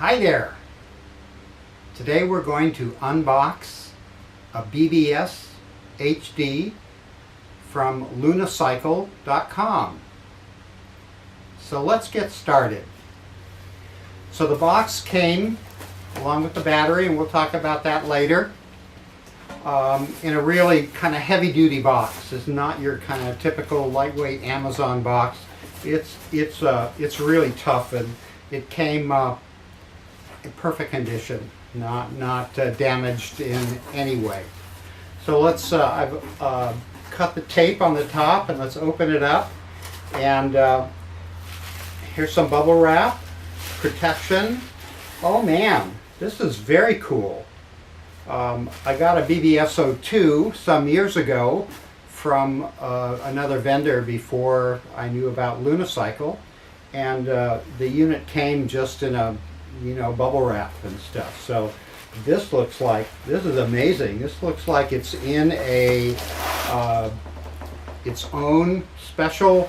Hi there! Today we're going to unbox a BBS-HD from lunacycle.com. So let's get started. So the box came along with the battery, and we'll talk about that later, in a really kind of heavy-duty box. It's not your kind of typical lightweight Amazon box. It's really tough, and it came in perfect condition, not damaged in any way. So let's I've cut the tape on the top, and let's open it up. And here's some bubble wrap protection. Oh man, this is very cool. I got a BBS-02 some years ago from another vendor before I knew about Lunacycle, and the unit came just in a bubble wrap and stuff. So this is amazing. This looks like it's in a its own special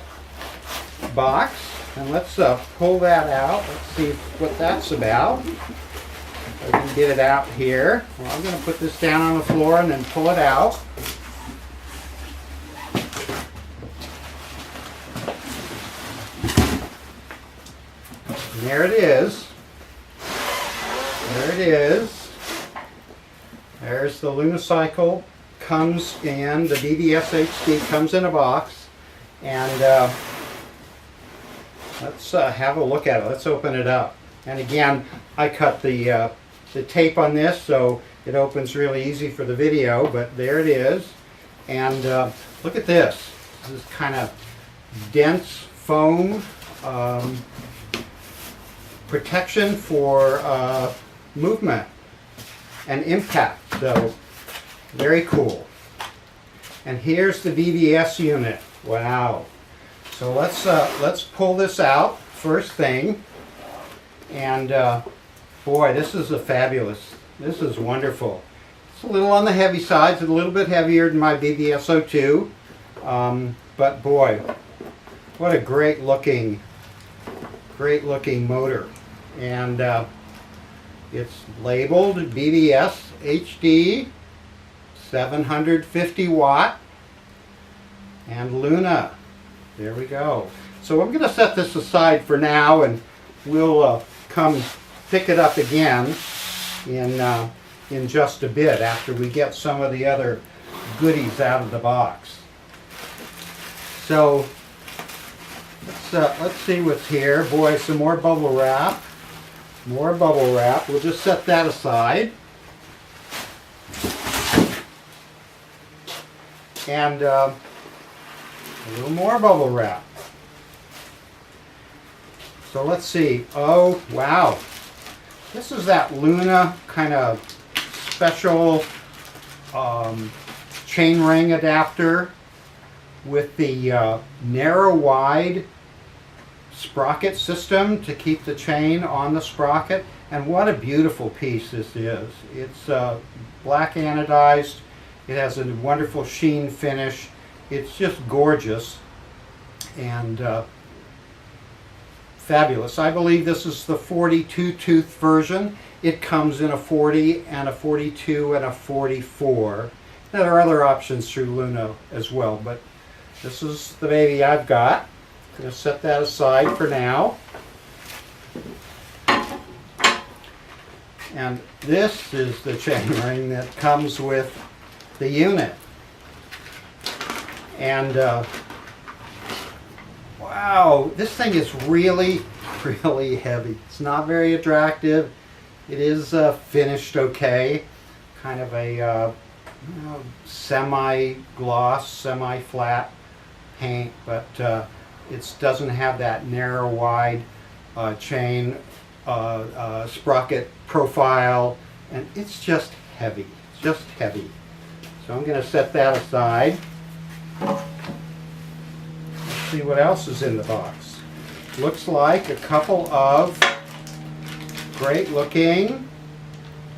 box. And let's pull that out. Let's see what that's about. I can get it out here. Well, I'm going to put this down on the floor and then pull it out. And there it is. There it is. There's the Lunacycle. Comes in, the BBS-HD comes in a box. And let's have a look at it. Let's open it up. And again, I cut the tape on this so it opens really easy for the video, but there it is. And look at this. This is kind of dense foam protection for movement and impact. So very cool. And here's the BBS unit. Wow. So let's pull this out first thing. And boy, this is this is wonderful. It's a little on the heavy side. It's a little bit heavier than my BBS-02. But boy, what a great looking motor. And it's labeled BBS-HD 750 watt and Luna. There we go. So I'm going to set this aside for now, and we'll come pick it up again in just a bit after we get some of the other goodies out of the box. So let's see what's here. Boy, some more bubble wrap. More bubble wrap. We'll just set that aside. And a little more bubble wrap. So let's see. Oh, wow. This is that Luna kind of special chain ring adapter with the narrow wide sprocket system to keep the chain on the sprocket. And what a beautiful piece this is. It's black anodized. It has a wonderful sheen finish. It's just gorgeous and fabulous. I believe this is the 42 tooth version. It comes in a 40 and a 42 and a 44. There are other options through Luna as well, but this is the baby I've got. I'm going to set that aside for now. And this is the chain ring that comes with the unit. And wow, this thing is really heavy. It's not very attractive. It is finished okay. Kind of a semi-gloss, semi-flat paint, but it doesn't have that narrow, wide chain sprocket profile, and it's just heavy. It's just heavy. So I'm going to set that aside. Let's see what else is in the box. Looks like a couple of great looking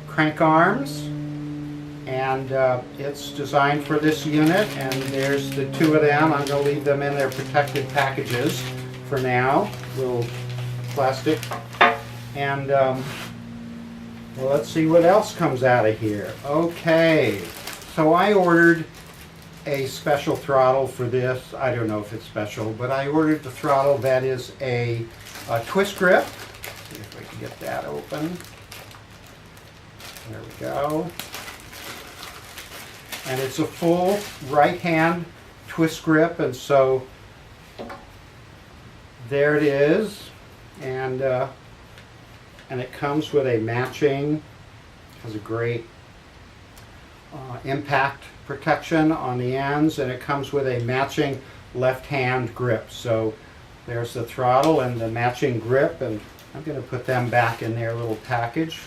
crank arms, and it's designed for this unit, and there's the two of them. I'm going to leave them in their protected packages for now, little plastic. And Well, let's see what else comes out of here. Okay, so I ordered a special throttle for this. I don't know if it's special, but I ordered the throttle that is a twist grip. See if I can get that open. There we go. And it's a full right hand twist grip, and so there it is. And it comes with a matching, has a great impact protection on the ends, and it comes with a matching left hand grip. So there's the throttle and the matching grip, and I'm going to put them back in their little package.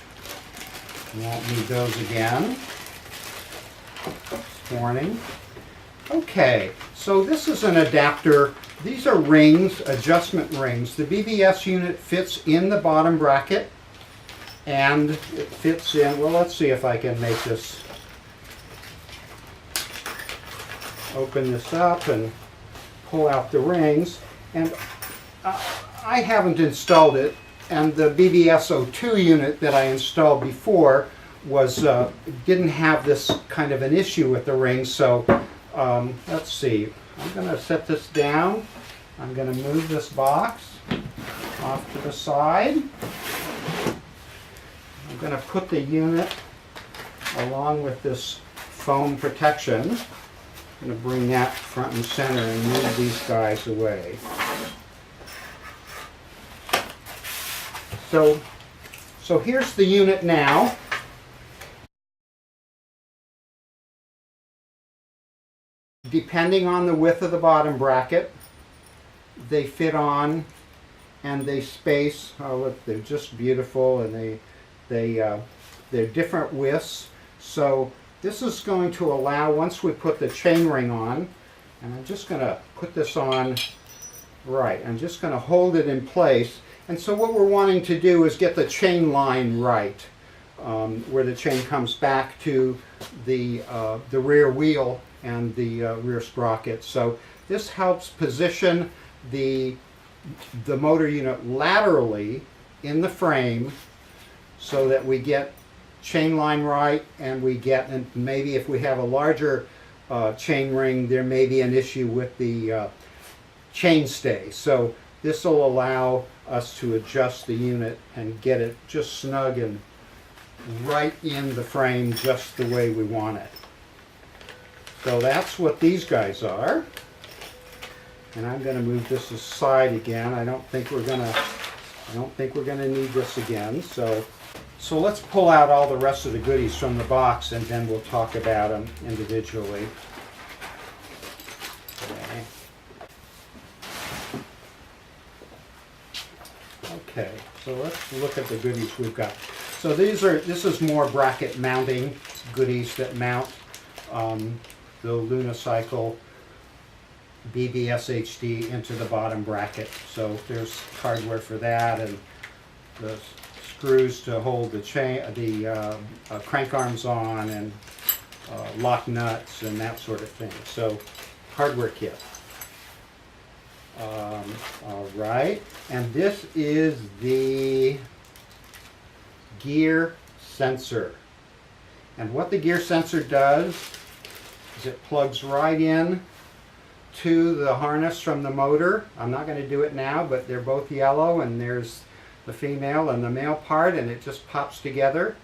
You won't need those again this morning. Okay, so this is an adapter. These are rings, adjustment rings. The BBS unit fits in the bottom bracket, and it fits in, well, let's see if I can make this, open this up and pull out the rings. And I haven't installed it, and the BBS-02 unit that I installed before was didn't have this kind of an issue with the rings. So let's see, I'm going to set this down. I'm going to move this box off to the side. I'm going to put the unit along with this foam protection. I'm going to bring that front and center and move these guys away. So here's the unit now. Depending on the width of the bottom bracket, they fit on and they space. Oh, look, they're just beautiful, and they're different widths. So this is going to allow, once we put the chain ring on, and I'm just going to put this on right. I'm just going to hold it in place. And so what we're wanting to do is get the chain line right, where the chain comes back to the rear wheel and the rear sprocket. So this helps position the motor unit laterally in the frame so that we get chain line right, and we get, and maybe if we have a larger chain ring, there may be an issue with the chain stay. So this will allow us to adjust the unit and get it just snug and right in the frame just the way we want it. So that's what these guys are. And I'm going to move this aside again. I don't think we're going to need this again. So let's pull out all the rest of the goodies from the box, and then we'll talk about them individually. Okay, so let's look at the goodies we've got. So this is more bracket mounting goodies that mount the Lunicycle BBS-HD into the bottom bracket. So there's hardware for that, and the screws to hold the chain, the crank arms on, and lock nuts and that sort of thing. So hardware kit. All right, and this is the gear sensor. And what the gear sensor does is it plugs right in to the harness from the motor. I'm not going to do it now, but they're both yellow, and there's the female and the male part, and it just pops together.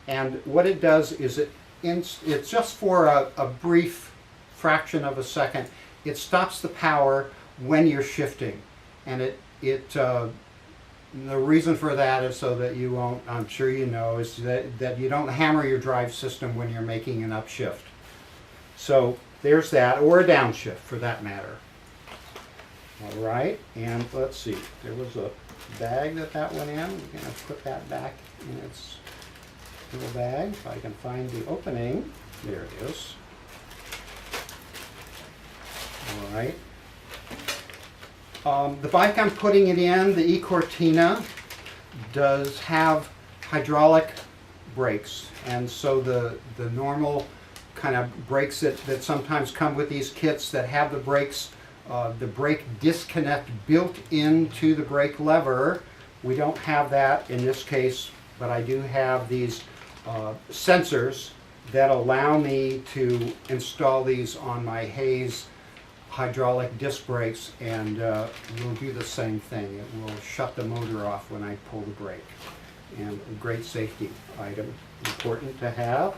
And what it does is it's just for a brief fraction of a second. It stops the power when you're shifting, and the reason for that is so that you won't, I'm sure you know, is that you don't hammer your drive system when you're making an upshift. So there's that, or a downshift for that matter. All right, and let's see, there was a bag that went in. We're going to put that back in its little bag if I can find the opening. There it is. All right. The bike I'm putting it in, the E-Cortina, does have hydraulic brakes, and so the normal kind of brakes that sometimes come with these kits that have the brakes, the brake disconnect built into the brake lever, we don't have that in this case but I do have these sensors that allow me to install these on my Hayes hydraulic disc brakes, and will do the same thing. It will shut the motor off when I pull the brake. And a great safety item, important to have.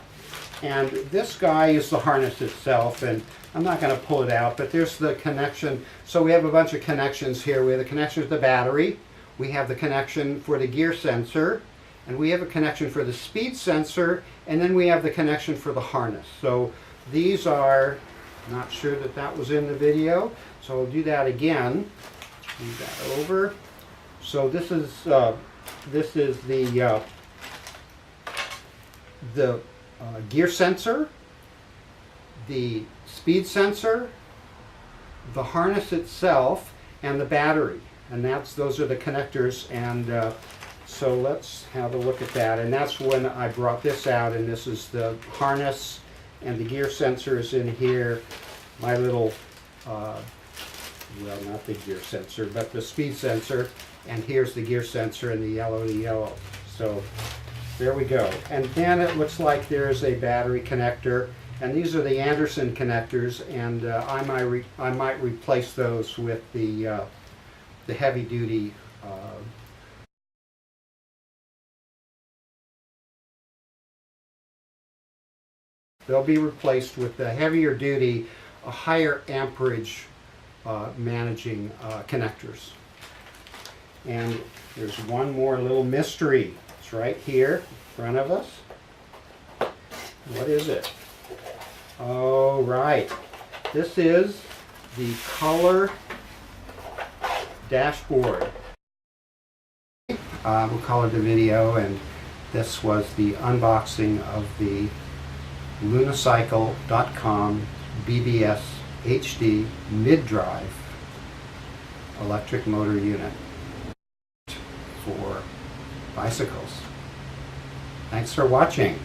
And this guy is the harness itself, and I'm not going to pull it out, but there's the connection. So we have a bunch of connections here. We have the connection to the battery, we have the connection for the gear sensor, and we have a connection for the speed sensor, and then we have the connection for the harness. So these are, not sure that that was in the video, so I'll do that again. Move that over. So this is the gear sensor, the speed sensor, the harness itself, and the battery. And those are the connectors. And so let's have a look at that. And that's when I brought this out. And this is the harness, and the gear sensor is in here. My little, well, not the gear sensor, but the speed sensor. And here's the gear sensor in the yellow. So there we go. And then it looks like there's a battery connector, and these are the Anderson connectors, and I might replace those with the heavy duty they'll be replaced with the heavier duty, higher amperage managing connectors. And there's one more little mystery. It's right here in front of us. What is it? Oh, right. This is the color dashboard. We'll call it a video, and this was the unboxing of the lunacycle.com BBS-HD mid-drive electric motor unit for bicycles. Thanks for watching.